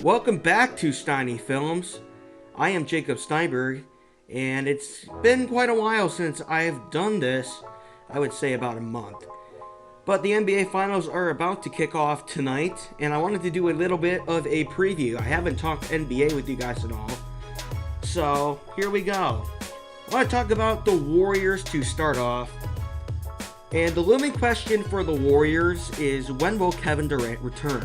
Welcome back to Steiny Films. I am Jacob Steinberg, and it's been quite a while since I've done this. I would say about a month. But the NBA Finals are about to kick off tonight, and I wanted to do a little bit of a preview. I haven't talked NBA with you guys at all, so here we go. I want to talk about the Warriors to start off. And the looming question for the Warriors is, when will Kevin Durant return?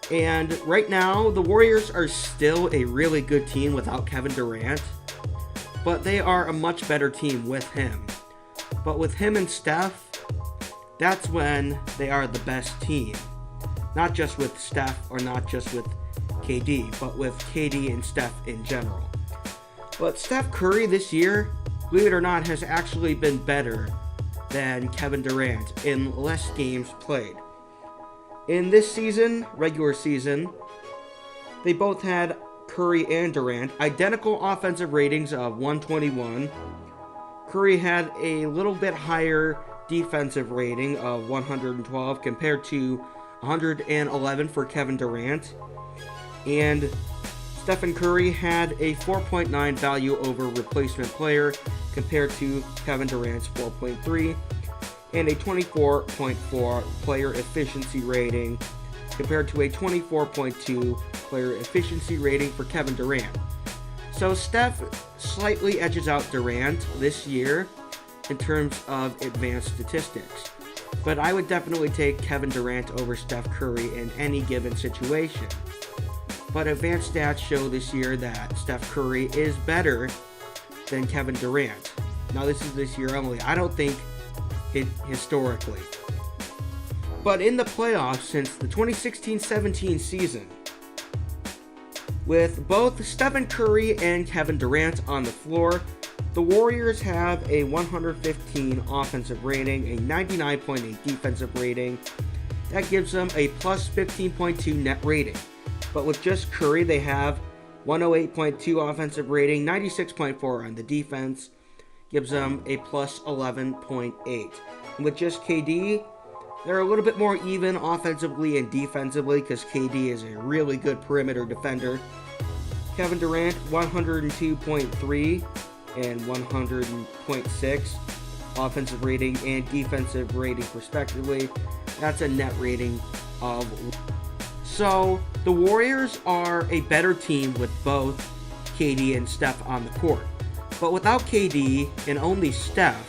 And right now, the Warriors are still a really good team without Kevin Durant, but they are a much better team with him. But with him and Steph, that's when they are the best team. Not just with Steph or not just with KD, but with KD and Steph in general. But Steph Curry this year, believe it or not, has actually been better than Kevin Durant in less games played. In this season, regular season, they both had, Curry and Durant, identical offensive ratings of 121. Curry had a little bit higher defensive rating of 112 compared to 111 for Kevin Durant. And Stephen Curry had a 4.9 value over replacement player compared to Kevin Durant's 4.3. And a 24.4 player efficiency rating compared to a 24.2 player efficiency rating for Kevin Durant. So Steph slightly edges out Durant this year in terms of advanced statistics. But I would definitely take Kevin Durant over Steph Curry in any given situation. But advanced stats show this year that Steph Curry is better than Kevin Durant. Now this is this year only. I don't think historically. But in the playoffs since the 2016-17 season, with both Stephen Curry and Kevin Durant on the floor, the Warriors have a 115 offensive rating, a 99.8 defensive rating. That gives them a plus 15.2 net rating. But with just Curry, they have 108.2 offensive rating, 96.4 on the defense, gives them a plus 11.8. And with just KD, they're a little bit more even offensively and defensively because KD is a really good perimeter defender. Kevin Durant, 102.3 and 100.6 offensive rating and defensive rating respectively. That's a net rating of. So the Warriors are a better team with both KD and Steph on the court. But without KD and only Steph,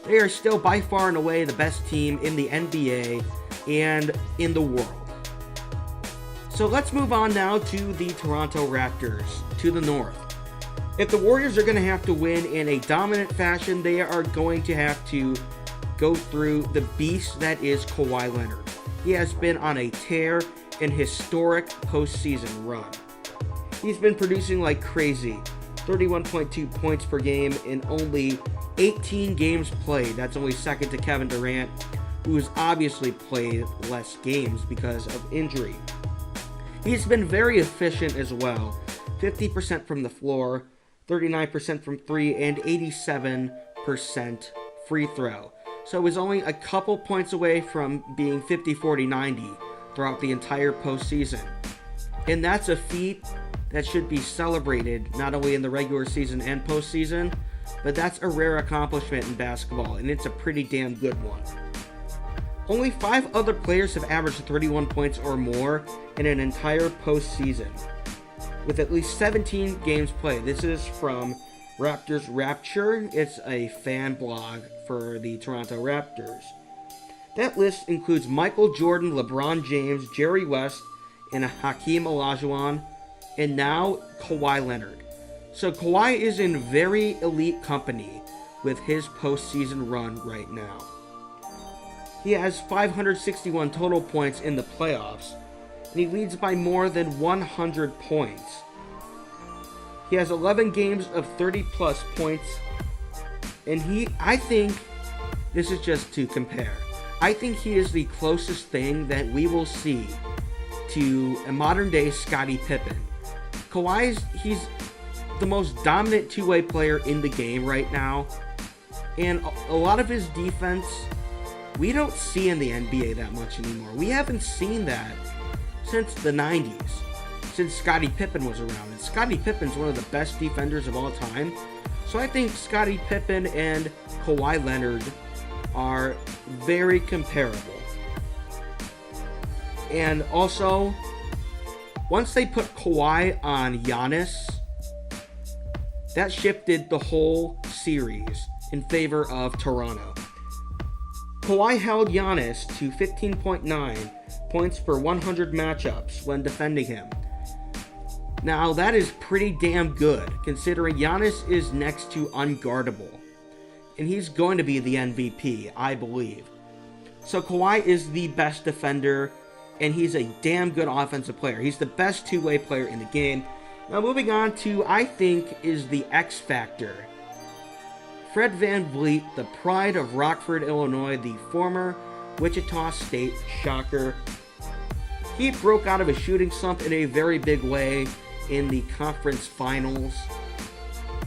they are still by far and away the best team in the NBA and in the world. So let's move on now to the Toronto Raptors, to the north. If the Warriors are going to have to win in a dominant fashion, they are going to have to go through the beast that is Kawhi Leonard. He has been on a tear in historic postseason run. He's been producing like crazy. 31.2 points per game in only 18 games played. That's only second to Kevin Durant, who has obviously played less games because of injury. He's been very efficient as well. 50% from the floor, 39% from three, and 87% free throw. So he's only a couple points away from being 50-40-90 throughout the entire postseason. And that's a feat that should be celebrated not only in the regular season and postseason, but that's a rare accomplishment in basketball, and it's a pretty damn good one. Only 5 other players have averaged 31 points or more in an entire postseason, with at least 17 games played. This is from Raptors Rapture. It's a fan blog for the Toronto Raptors. That list includes Michael Jordan, LeBron James, Jerry West, and Hakeem Olajuwon, and now Kawhi Leonard. So Kawhi is in very elite company with his postseason run right now. He has 561 total points in the playoffs, and he leads by more than 100 points. He has 11 games of 30-plus points, and I think, this is just to compare, I think he is the closest thing that we will see to a modern-day Scottie Pippen. He's the most dominant two-way player in the game right now, and a lot of his defense we don't see in the NBA that much anymore. We haven't seen that since the 90s. since Scottie Pippen was around. And Scottie Pippen's one of the best defenders of all time. So I think Scottie Pippen and Kawhi Leonard are very comparable. And also, once they put Kawhi on Giannis, that shifted the whole series in favor of Toronto. Kawhi held Giannis to 15.9 points per 100 matchups when defending him. Now, that is pretty damn good, considering Giannis is next to unguardable. And he's going to be the MVP, I believe. So Kawhi is the best defender, and he's a damn good offensive player. He's the best two-way player in the game. Now, moving on to, I think, is the X Factor. Fred VanVleet, the pride of Rockford, Illinois, the former Wichita State Shocker. He broke out of a shooting slump in a very big way in the conference finals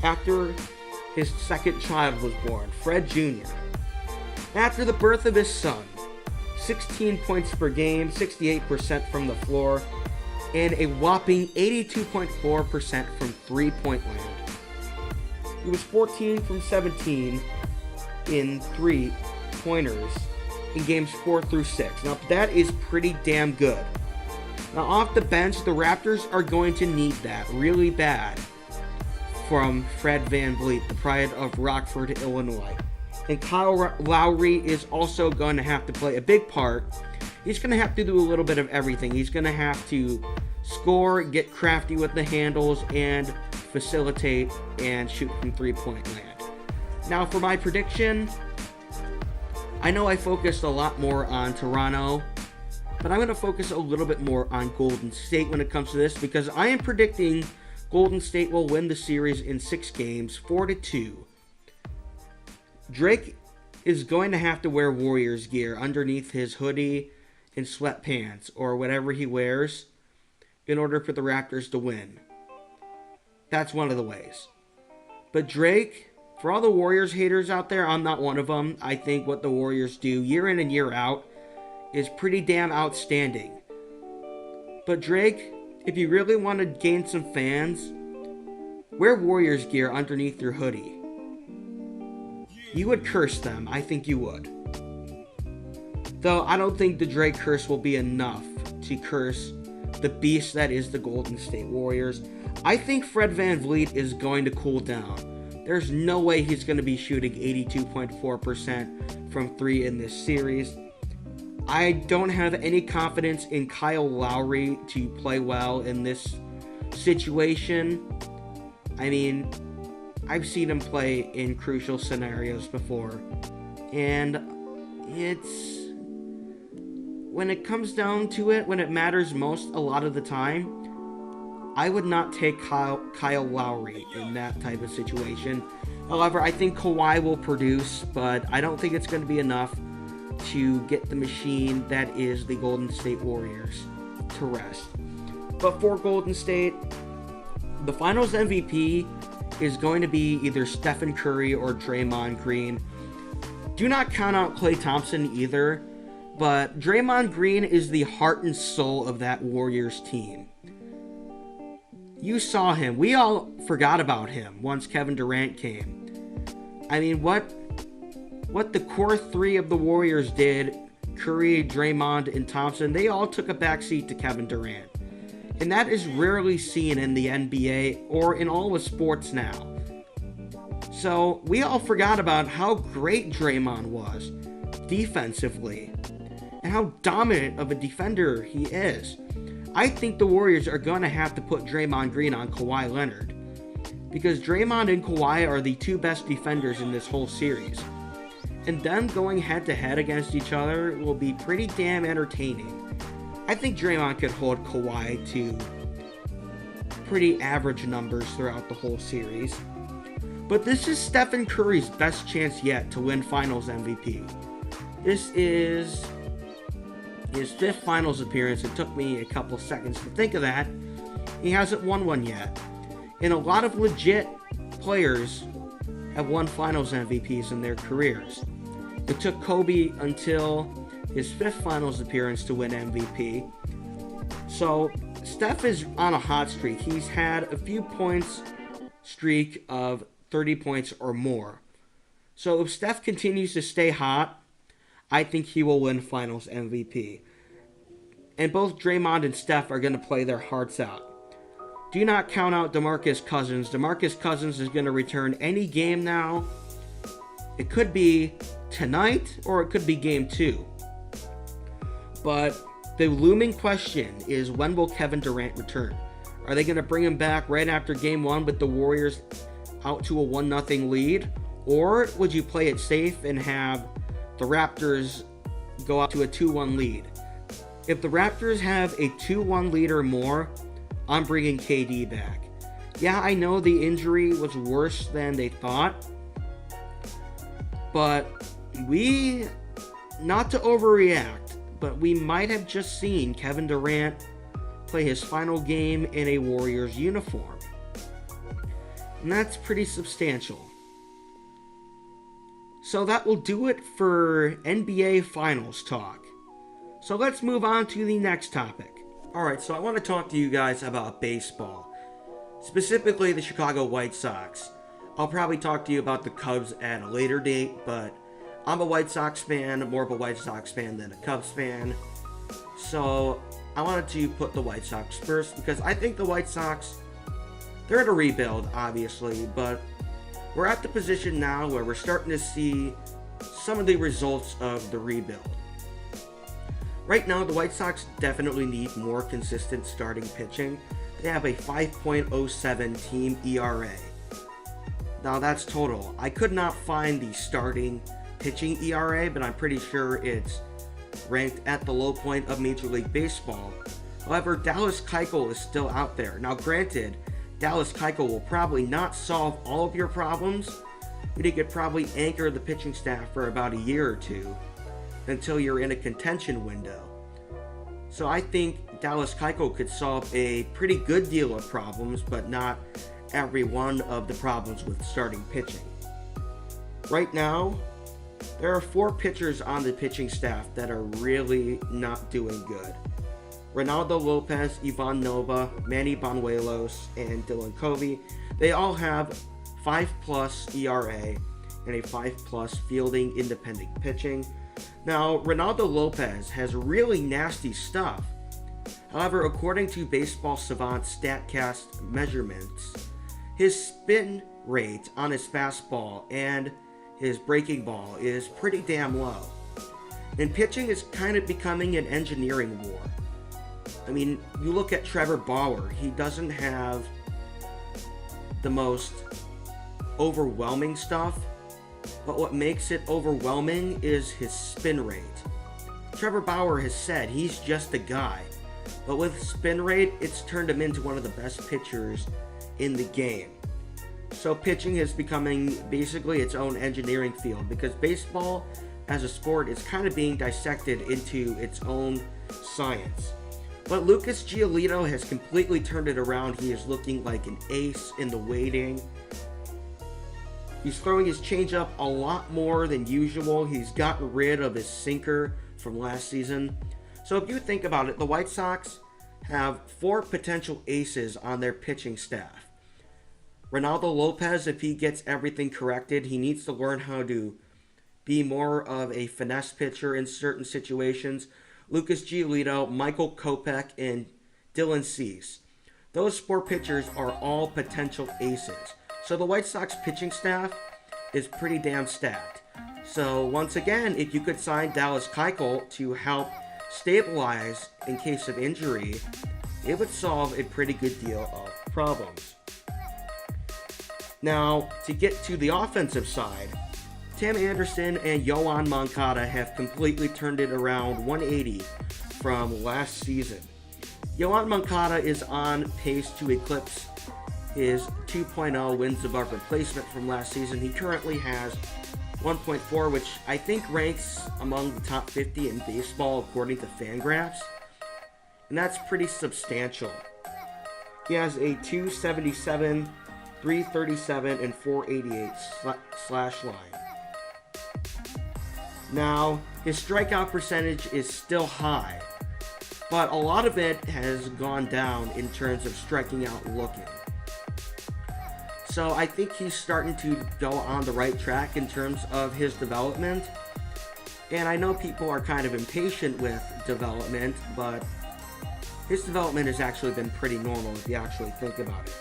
after his second child was born, Fred Jr. After the birth of his son, 16 points per game, 68% from the floor, and a whopping 82.4% from three-point land. He was 14 from 17 in three-pointers in games 4 through 6. Now, that is pretty damn good. Now, off the bench, the Raptors are going to need that really bad from Fred VanVleet, the pride of Rockford, Illinois. And Kyle Lowry is also going to have to play a big part. He's going to have to do a little bit of everything. He's going to have to score, get crafty with the handles, and facilitate and shoot from three-point land. Now, for my prediction, I know I focused a lot more on Toronto, but I'm going to focus a little bit more on Golden State when it comes to this, because I am predicting Golden State will win the series in 6 games, 4-2. Drake is going to have to wear Warriors gear underneath his hoodie and sweatpants or whatever he wears in order for the Raptors to win. That's one of the ways. But Drake, for all the Warriors haters out there, I'm not one of them. I think what the Warriors do year in and year out is pretty damn outstanding. But Drake, if you really want to gain some fans, wear Warriors gear underneath your hoodie. You would curse them. I think you would. Though I don't think the Drake curse will be enough to curse the beast that is the Golden State Warriors. I think Fred VanVleet is going to cool down. There's no way he's going to be shooting 82.4% from 3 in this series. I don't have any confidence in Kyle Lowry to play well in this situation. I mean, I've seen him play in crucial scenarios before. And it's... when it comes down to it, when it matters most a lot of the time, I would not take Kyle Lowry in that type of situation. However, I think Kawhi will produce, but I don't think it's going to be enough to get the machine that is the Golden State Warriors to rest. But for Golden State, the Finals MVP is going to be either Stephen Curry or Draymond Green. Do not count out Klay Thompson either, but Draymond Green is the heart and soul of that Warriors team. You saw him. We all forgot about him once Kevin Durant came. I mean, what the core 3 of the Warriors did, Curry, Draymond, and Thompson, they all took a backseat to Kevin Durant. And that is rarely seen in the NBA or in all of sports now. So we all forgot about how great Draymond was defensively and how dominant of a defender he is. I think the Warriors are going to have to put Draymond Green on Kawhi Leonard, because Draymond and Kawhi are the 2 best defenders in this whole series. And them going head-to-head against each other will be pretty damn entertaining. I think Draymond could hold Kawhi to pretty average numbers throughout the whole series. But this is Stephen Curry's best chance yet to win Finals MVP. This is his 5th Finals appearance. It took me a couple seconds to think of that. He hasn't won one yet. And a lot of legit players have won Finals MVPs in their careers. It took Kubbi until his 5th Finals appearance to win MVP. So Steph is on a hot streak. He's had a few points streak of 30 points or more. So if Steph continues to stay hot, I think he will win Finals MVP. And both Draymond and Steph are going to play their hearts out. Do not count out DeMarcus Cousins. DeMarcus Cousins is going to return any game now. It could be tonight or it could be game 2. But the looming question is, when will Kevin Durant return? Are they going to bring him back right after game 1 with the Warriors out to a 1-0 lead? Or would you play it safe and have the Raptors go out to a 2-1 lead? If the Raptors have a 2-1 lead or more, I'm bringing KD back. Yeah, I know the injury was worse than they thought, but not to overreact, but we might have just seen Kevin Durant play his final game in a Warriors uniform. And that's pretty substantial. So that will do it for NBA Finals talk. So let's move on to the next topic. Alright, so I want to talk to you guys about baseball. Specifically the Chicago White Sox. I'll probably talk to you about the Cubs at a later date, but I'm a White Sox fan, more of a White Sox fan than a Cubs fan. So I wanted to put the White Sox first because I think the White Sox, they're in a rebuild, obviously, but we're at the position now where we're starting to see some of the results of the rebuild. Right now, the White Sox definitely need more consistent starting pitching. They have a 5.07 team ERA. Now that's total. I could not find the starting pitching ERA, but I'm pretty sure it's ranked at the low point of Major League Baseball. However, Dallas Keuchel is still out there. Now granted, Dallas Keuchel will probably not solve all of your problems, but he could probably anchor the pitching staff for about a year or two until you're in a contention window. So I think Dallas Keuchel could solve a pretty good deal of problems, but not every one of the problems with starting pitching. Right now, there are 4 pitchers on the pitching staff that are really not doing good. Ronaldo Lopez, Ivan Nova, Manny Banuelos, and Dylan Covey, they all have 5+ ERA and a 5+ fielding independent pitching. Now, Ronaldo Lopez has really nasty stuff. However, according to Baseball Savant's StatCast measurements, his spin rate on his fastball and his breaking ball is pretty damn low. And pitching is kind of becoming an engineering war. I mean, you look at Trevor Bauer, he doesn't have the most overwhelming stuff, but what makes it overwhelming is his spin rate. Trevor Bauer has said he's just a guy, but with spin rate, it's turned him into one of the best pitchers in the game. So pitching is becoming basically its own engineering field, because baseball as a sport is kind of being dissected into its own science. But Lucas Giolito has completely turned it around. He is looking like an ace in the waiting. He's throwing his changeup a lot more than usual. He's gotten rid of his sinker from last season. So if you think about it, the White Sox have 4 potential aces on their pitching staff. Ronaldo Lopez, if he gets everything corrected, he needs to learn how to be more of a finesse pitcher in certain situations. Lucas Giolito, Michael Kopech, and Dylan Cease. Those 4 pitchers are all potential aces. So the White Sox pitching staff is pretty damn stacked. So once again, if you could sign Dallas Keuchel to help stabilize in case of injury, it would solve a pretty good deal of problems. Now, to get to the offensive side, Tim Anderson and Yoan Moncada have completely turned it around 180 from last season. Yoan Moncada is on pace to eclipse his 2.0 wins above replacement from last season. He currently has 1.4, which I think ranks among the top 50 in baseball according to Fangraphs. And that's pretty substantial. He has a 277, 337, and 488 slash line. Now, his strikeout percentage is still high. but a lot of it has gone down in terms of striking out looking. So I think he's starting to go on the right track in terms of his development. And I know people are kind of impatient with development, but his development has actually been pretty normal if you actually think about it.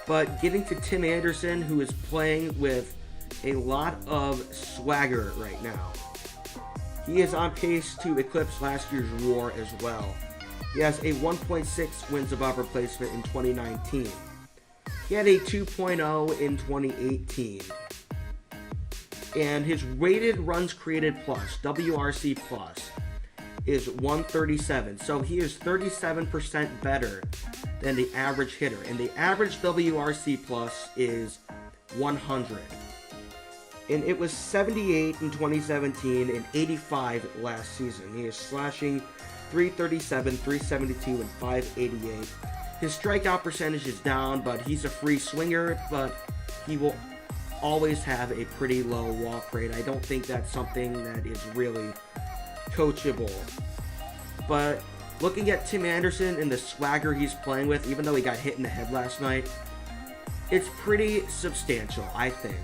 But getting to Tim Anderson, who is playing with a lot of swagger right now. He is on pace to eclipse last year's WAR as well. He has a 1.6 wins above replacement in 2019. He had a 2.0 in 2018. And his weighted runs created plus, WRC plus, is 137. So he is 37% better than the average hitter. And the average WRC plus is 100. And it was 78 in 2017 and 85 last season. He is slashing 337, 372, and 588. His strikeout percentage is down, but he's a free swinger, but he will always have a pretty low walk rate. I don't think that's something that is really coachable. But looking at Tim Anderson and the swagger he's playing with, even though he got hit in the head last night, it's pretty substantial, I think.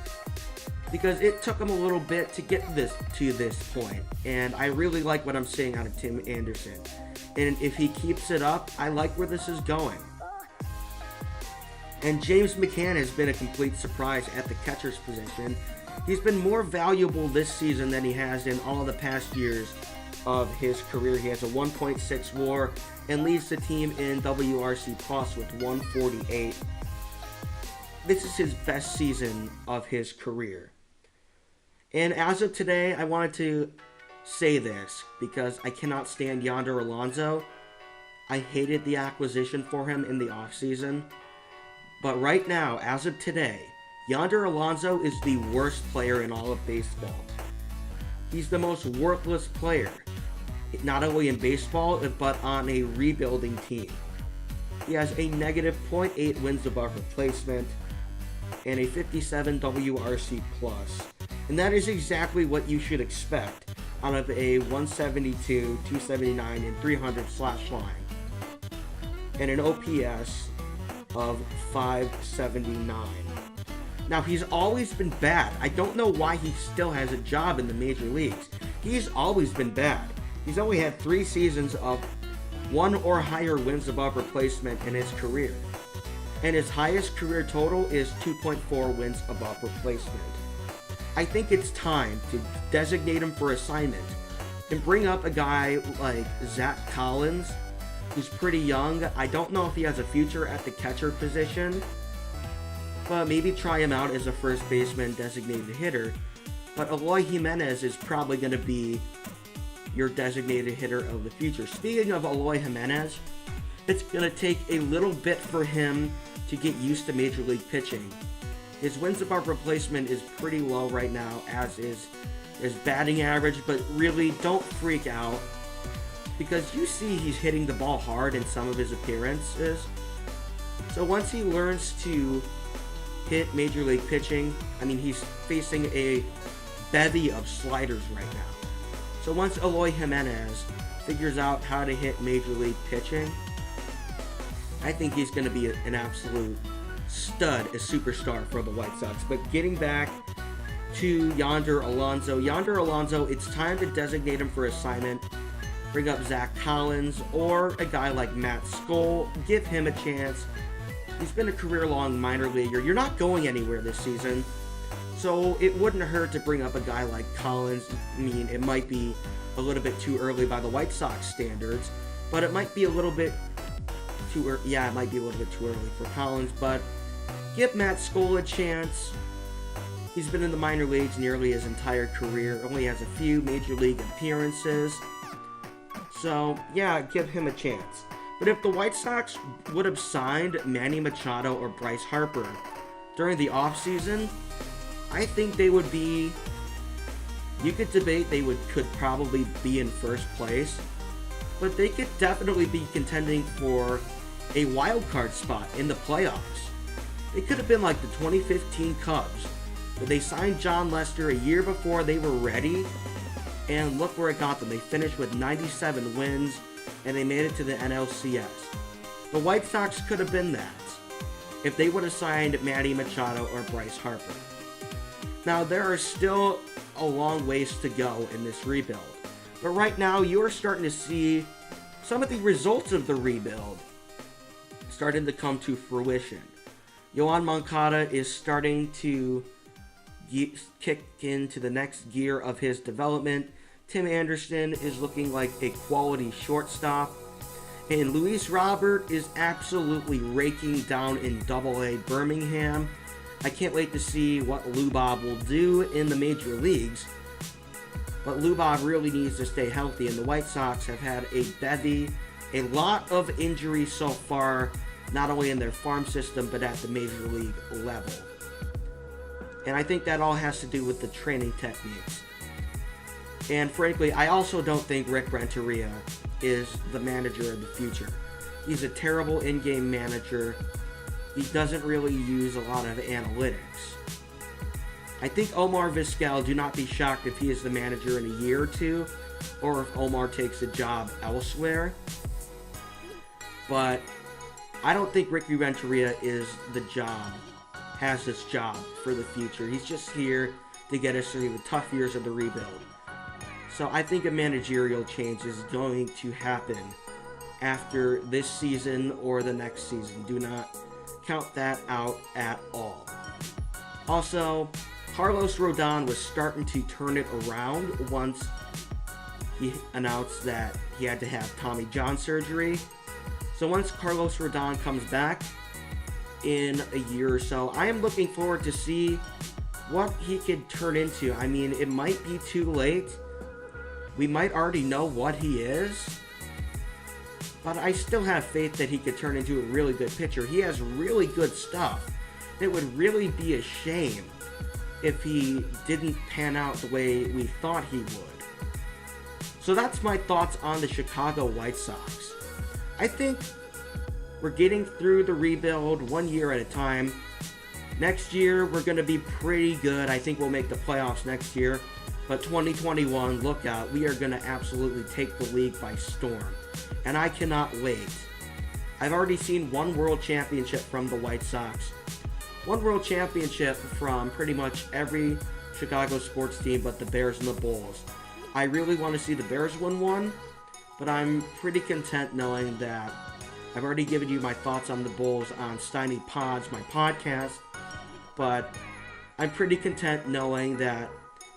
Because it took him a little bit to get to this point. And I really like what I'm seeing out of Tim Anderson. And if he keeps it up, I like where this is going. And James McCann has been a complete surprise at the catcher's position. He's been more valuable this season than he has in all the past years of his career. He has a 1.6 WAR and leads the team in WRC plus with 148. This is his best season of his career. And as of today, I wanted to say this because I cannot stand Yonder Alonso. I hated the acquisition for him in the offseason. But right now, as of today, Yonder Alonso is the worst player in all of baseball. He's the most worthless player, not only in baseball, but on a rebuilding team. He has a negative .8 wins above replacement and a 57 WRC plus. And that is exactly what you should expect out of a 172, 279, and 300 slash line. And an OPS of 579. Now, he's always been bad. I don't know why he still has a job in the major leagues. He's always been bad. He's only had 3 seasons of 1 or higher wins above replacement in his career. And his highest career total is 2.4 wins above replacement. I think it's time to designate him for assignment and bring up a guy like Zach Collins, who's pretty young. I don't know if he has a future at the catcher position, but maybe try him out as a first baseman designated hitter. But Eloy Jimenez is probably going to be your designated hitter of the future. Speaking of Eloy Jimenez, it's going to take a little bit for him to get used to major league pitching. His wins above replacement is pretty low right now, as is his batting average, but really don't freak out because you see he's hitting the ball hard in some of his appearances. So once he learns to hit major league pitching, I mean, he's facing a bevy of sliders right now. So once Eloy Jimenez figures out how to hit major league pitching, I think he's going to be an absolute stud, a superstar for the White Sox. But getting back to Yonder Alonso, it's time to designate him for assignment. Bring up Zach Collins or a guy like Matt Skoll. Give him a chance. He's been a career-long minor leaguer. You're not going anywhere this season, so it wouldn't hurt to bring up a guy like Collins. I mean, it might be a little bit too early by the White Sox standards, but it might be a little bit too early. Yeah, it might be a little bit too early for Collins, but give Matt Skoll a chance. He's been in the minor leagues nearly his entire career. Only has a few major league appearances. So, yeah, give him a chance. But if the White Sox would have signed Manny Machado or Bryce Harper during the offseason, I think they would be... You could debate they could probably be in first place, but they could definitely be contending for a wild card spot in the playoffs. They could have been like the 2015 Cubs, but they signed John Lester a year before they were ready, and look where it got them. They finished with 97 wins, and they made it to the NLCS. The White Sox could have been that if they would have signed Manny Machado or Bryce Harper. Now, there are still a long ways to go in this rebuild, but right now you are starting to see some of the results of the rebuild starting to come to fruition. Yoan Moncada is starting to kick into the next gear of his development. Tim Anderson is looking like a quality shortstop. And Luis Robert is absolutely raking down in Double-A Birmingham. I can't wait to see what Lou Bob will do in the major leagues. But Lou Bob really needs to stay healthy, and the White Sox have had a lot of injuries so far, not only in their farm system, but at the major league level. And I think that all has to do with the training techniques. And frankly, I also don't think Rick Renteria is the manager of the future. He's a terrible in-game manager. He doesn't really use a lot of analytics. I think Omar Vizquel, do not be shocked if he is the manager in a year or two, or if Omar takes a job elsewhere. But I don't think Ricky Renteria has this job for the future. He's just here to get us through the tough years of the rebuild. So I think a managerial change is going to happen after this season or the next season. Do not count that out at all. Also, Carlos Rodon was starting to turn it around once he announced that he had to have Tommy John surgery. So once Carlos Rodon comes back in a year or so, I am looking forward to see what he could turn into. I mean, it might be too late. We might already know what he is, but I still have faith that he could turn into a really good pitcher. He has really good stuff. It would really be a shame if he didn't pan out the way we thought he would. So that's my thoughts on the Chicago White Sox. I think we're getting through the rebuild 1 year at a time. Next year, we're going to be pretty good. I think we'll make the playoffs next year. But 2021, look out. We are going to absolutely take the league by storm. And I cannot wait. I've already seen one world championship from the White Sox. One world championship from pretty much every Chicago sports team but the Bears and the Bulls. I really want to see the Bears win one, but I'm pretty content knowing that I've already given you my thoughts on the Bulls on Steiny Pods, my podcast, but I'm pretty content knowing that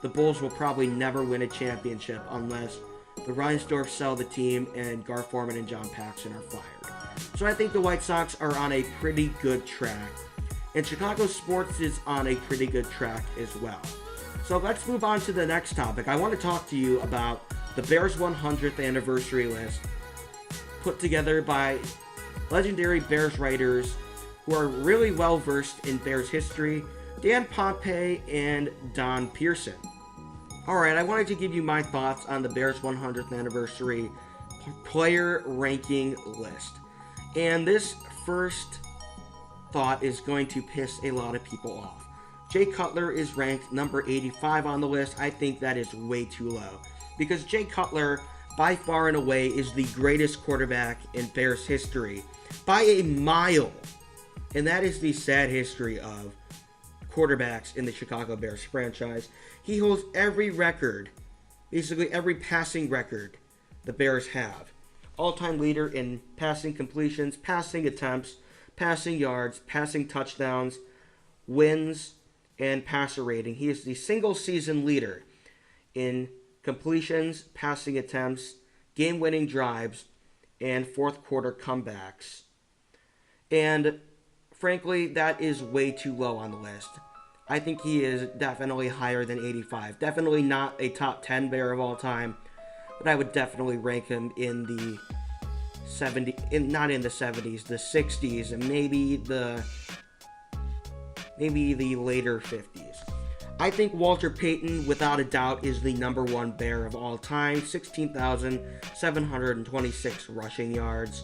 the Bulls will probably never win a championship unless the Reinsdorf sell the team and Gar Forman and John Paxson are fired. So I think the White Sox are on a pretty good track, and Chicago sports is on a pretty good track as well. So let's move on to the next topic. I want to talk to you about the Bears 100th anniversary list put together by legendary Bears writers who are really well versed in Bears history, Dan Pompei and Don Pearson. Alright, I wanted to give you my thoughts on the Bears 100th anniversary player ranking list. And this first thought is going to piss a lot of people off. Jay Cutler is ranked number 85 on the list. I think that is way too low, because Jay Cutler, by far and away, is the greatest quarterback in Bears history by a mile. And that is the sad history of quarterbacks in the Chicago Bears franchise. He holds every record, basically every passing record the Bears have. All-time leader in passing completions, passing attempts, passing yards, passing touchdowns, wins, and passer rating. He is the single season leader in completions, passing attempts, game-winning drives, and fourth quarter comebacks. And frankly, that is way too low on the list. I think he is definitely higher than 85. Definitely not a top 10 Bear of all time, but I would definitely rank him in the 70s, not in the 70s, the 60s, and maybe the later 50s. I think Walter Payton, without a doubt, is the number one Bear of all time. 16,726 rushing yards.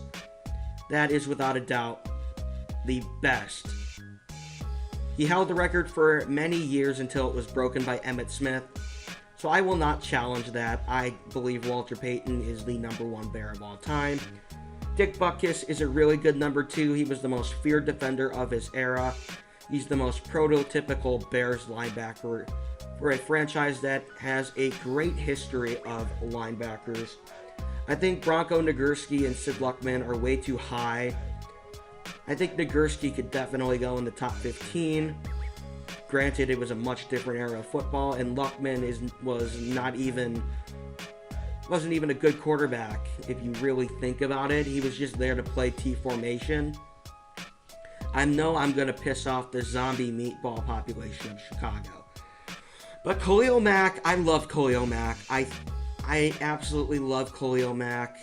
That is, without a doubt, the best. He held the record for many years until it was broken by Emmitt Smith. So I will not challenge that. I believe Walter Payton is the number 1 Bear of all time. Dick Butkus is a really good number 2. He was the most feared defender of his era. He's the most prototypical Bears linebacker for a franchise that has a great history of linebackers. I think Bronco Nagurski and Sid Luckman are way too high. I think Nagurski could definitely go in the top 15. Granted, it was a much different era of football, and Luckman wasn't even a good quarterback if you really think about it. He was just there to play T formation. I know I'm going to piss off the zombie meatball population of Chicago. But Khalil Mack, I love Khalil Mack. I absolutely love Khalil Mack.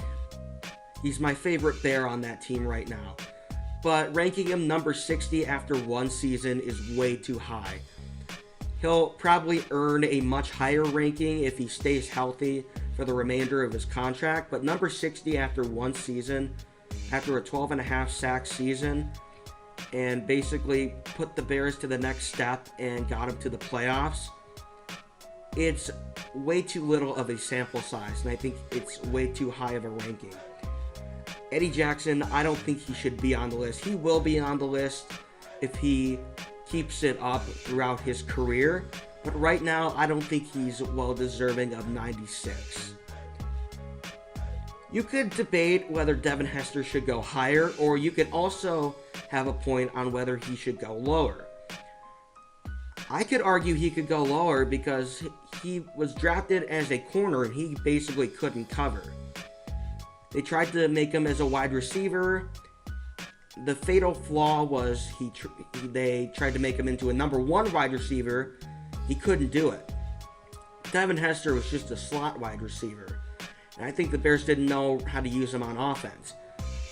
He's my favorite Bear on that team right now. But ranking him number 60 after 1 season is way too high. He'll probably earn a much higher ranking if he stays healthy for the remainder of his contract. But number 60 after 1 season, after a 12.5 sack season, and basically put the Bears to the next step and got them to the playoffs, it's way too little of a sample size, and I think it's way too high of a ranking. Eddie Jackson, I don't think he should be on the list. He will be on the list if he keeps it up throughout his career, but right now I don't think he's well deserving of 96. You could debate whether Devin Hester should go higher, or you could also have a point on whether he should go lower. I could argue he could go lower because he was drafted as a corner and he basically couldn't cover. They tried to make him as a wide receiver. The fatal flaw was they tried to make him into a number 1 wide receiver. He couldn't do it. Devin Hester was just a slot wide receiver. And I think the Bears didn't know how to use him on offense.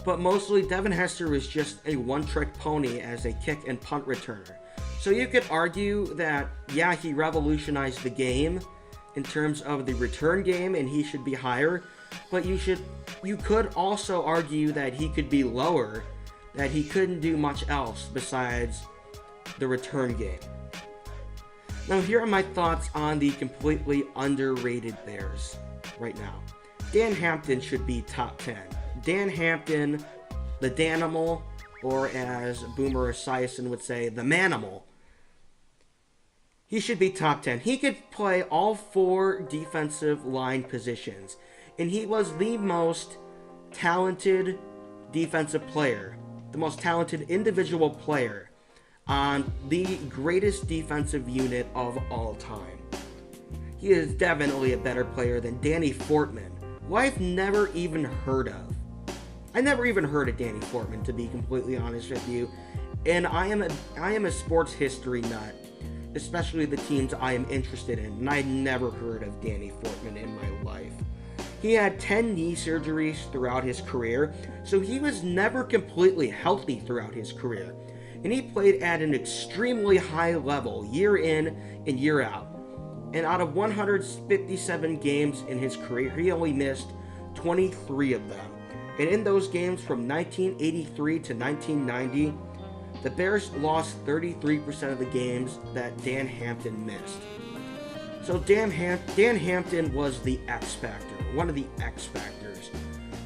But mostly, Devin Hester was just a one-trick pony as a kick and punt returner. So you could argue that, yeah, he revolutionized the game in terms of the return game and he should be higher. But you could also argue that he could be lower, that he couldn't do much else besides the return game. Now here are my thoughts on the completely underrated Bears right now. Dan Hampton should be top 10. Dan Hampton, the Danimal, or as Boomer Esiason would say, the Manimal. He should be top 10. He could play all 4 defensive line positions. And he was the most talented defensive player, the most talented individual player on the greatest defensive unit of all time. He is definitely a better player than Danny Fortman, who I've never even heard of. I never even heard of Danny Fortman, to be completely honest with you. And I am a sports history nut, especially the teams I am interested in, and I never heard of Danny Fortman in my life. He had 10 knee surgeries throughout his career, so he was never completely healthy throughout his career. And he played at an extremely high level, year in and year out. And out of 157 games in his career, he only missed 23 of them. And in those games from 1983 to 1990, the Bears lost 33% of the games that Dan Hampton missed. So Dan Hampton was the X factor, one of the X factors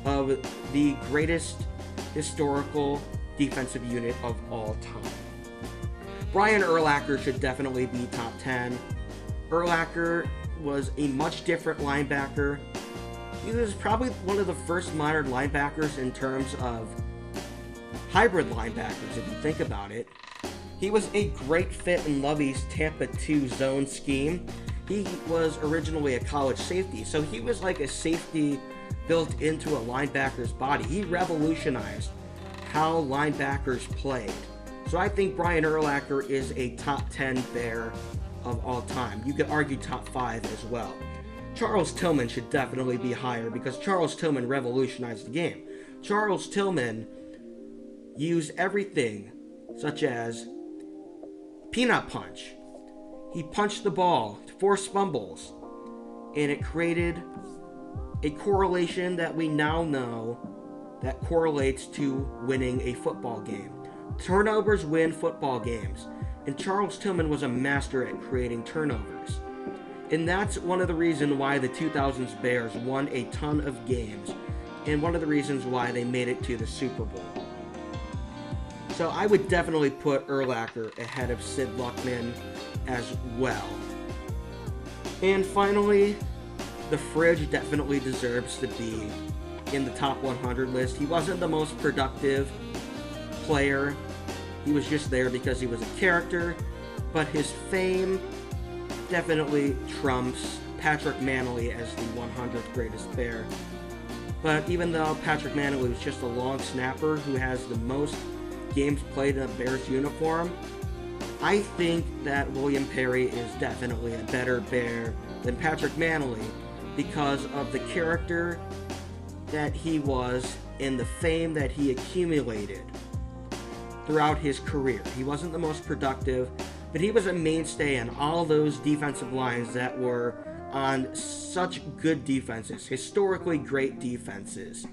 of the greatest historical defensive unit of all time. Brian Urlacher should definitely be top 10. Urlacher was a much different linebacker. He was probably one of the first modern linebackers in terms of hybrid linebackers, if you think about it. He was a great fit in Lovey's Tampa 2 zone scheme. He was originally a college safety, so he was like a safety built into a linebacker's body. He revolutionized how linebackers played. So I think Brian Urlacher is a top 10 Bear of all time. You could argue top 5 as well. Charles Tillman should definitely be higher because Charles Tillman revolutionized the game. Charles Tillman used everything such as peanut punch. He punched the ball to force fumbles, and it created a correlation that we now know that correlates to winning a football game. Turnovers win football games, and Charles Tillman was a master at creating turnovers. And that's one of the reasons why the 2000s Bears won a ton of games, and one of the reasons why they made it to the Super Bowl. So I would definitely put Urlacher ahead of Sid Luckman as well. And finally, the Fridge definitely deserves to be in the top 100 list. He wasn't the most productive player. He was just there because he was a character, but his fame definitely trumps Patrick Mannelly as the 100th greatest Bear. But even though Patrick Mannelly was just a long snapper who has the most games played in a Bears uniform, I think that William Perry is definitely a better Bear than Patrick Mannelly because of the character that he was and the fame that he accumulated throughout his career. He wasn't the most productive, but he was a mainstay in all those defensive lines that were on such good defenses, historically great defenses.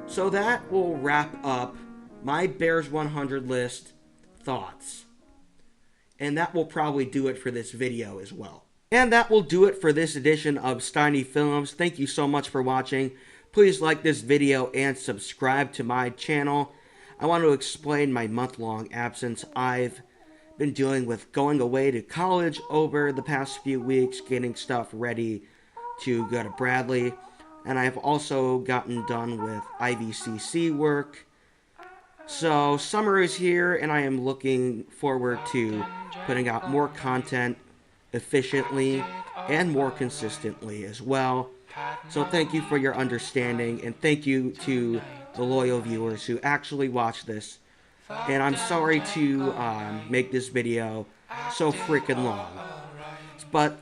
So that will wrap up my Bears 100 list thoughts. And that will probably do it for this video as well. And that will do it for this edition of Steiny Films. Thank you so much for watching. Please like this video and subscribe to my channel. I want to explain my month-long absence. I've been dealing with going away to college over the past few weeks, getting stuff ready to go to Bradley, and I've also gotten done with IVCC work. So summer is here, and I am looking forward to putting out more content efficiently and more consistently as well. So thank you for your understanding, and thank you to the loyal viewers who actually watch this. And I'm sorry to make this video so freaking long. But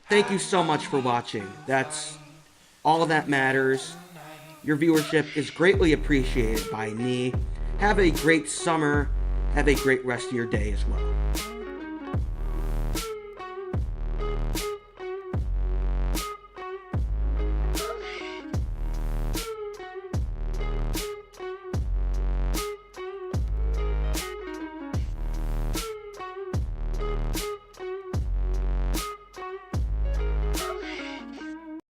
thank you so much for watching. That's all that matters. Your viewership is greatly appreciated by me. Have a great summer. Have a great rest of your day as well.